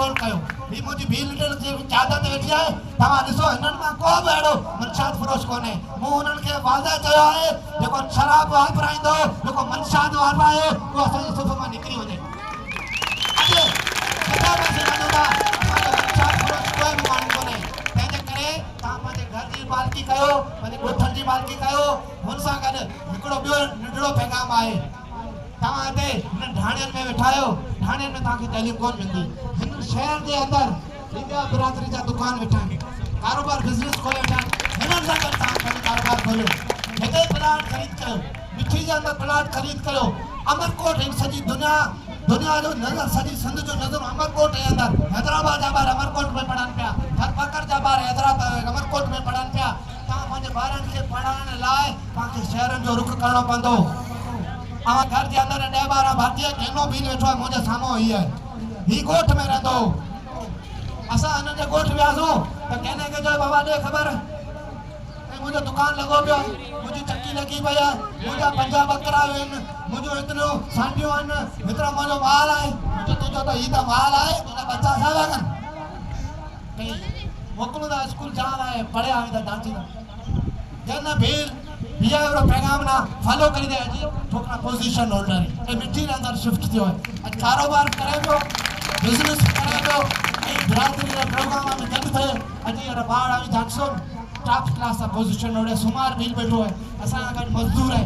control कयो ही मुझी 20 लीटर जे चादर ते वेठी आहे तवा ॾिसो हिनन मां को बि अहिड़ो मनशाद फरोश कोन्हे मूं हुननि खे वाज़ा चयो आहे जेको शराब वापराईंदो जेको मनशाद वापराए उहो असांजी सुफ़ मां निकिरी वञे अॼु किताब से वञो था असांजो मनशाद फरोश कोई बि माण्हू कोन्हे तंहिंजे करे तव्हां पंहिंजे घर जी मालिकी कयो पंहिंजे ॻोठनि जी मालिकी कयो हुन सां गॾु हिकिड़ो ॿियो नंढड़ो पैगाम आहे तव्हां हिते हिन ढाणियुनि में वेठा आहियो ढाणियुनि में तव्हांखे तइलीम कोन मिलंदी हिन शहर जे अंदरि इंडिया बिरादरी जा दुकान वेठा आहिनि कारोबार बिज़नेस खोले वेठा आहिनि हिननि सां गॾु तव्हां पंहिंजो कारोबार खोलियो हिते प्लाट ख़रीद कयो मिठी जे अंदरि प्लाट ख़रीद कयो अमरकोट हिन सॼी दुनिया जो नज़र सॼी सिंध जो नज़र अमरकोट जे अंदरि हैदराबाद जा ॿार अमरकोट में पढ़नि पिया थरपकर जा ॿार हैदराबाद अमरकोट में पढ़नि पिया तव्हां पंहिंजे ॿारनि खे पढ़ाइण लाइ तव्हांखे शहरनि जो रुख करणो पवंदो अवां घर जे अंदरि 10-12 भारतीय कहनो भी वेठो आहे मुंहिंजे साम्हूं ही ॻोठ में रहंदो असां हिन जे ॻोठ वियासीं त कहने खे चयो बाबा ॾे ख़बर मुझे दुकान लगो पियो मुझी चक्की लगी पई आहे मुंहिंजा 5 बकरा आहिनि मुंहिंजो एतिरो सांडियूं आहिनि एतिरो मुंहिंजो माल आहे तुंहिंजो त ही त माल आहे तुंहिंजा बच्चा छा था कनि मोकिलियो था स्कूल जाम आहे पढ़िया आहिनि त डांटींदा जन भीड़ ये एवढो पैगाम ना फॉलो करी दे अजी छोकरा पोजीशन होल्डर ए मिट्टी के अंदर शिफ्ट थियो है आज कारोबार करे पियो बिजनेस करे पियो ए बिरादरी के प्रोग्राम में गड थे अजी अरे बाड़ आवी Jackson top class position holder सुमार बिल बैठो है असा अगर मजदूर है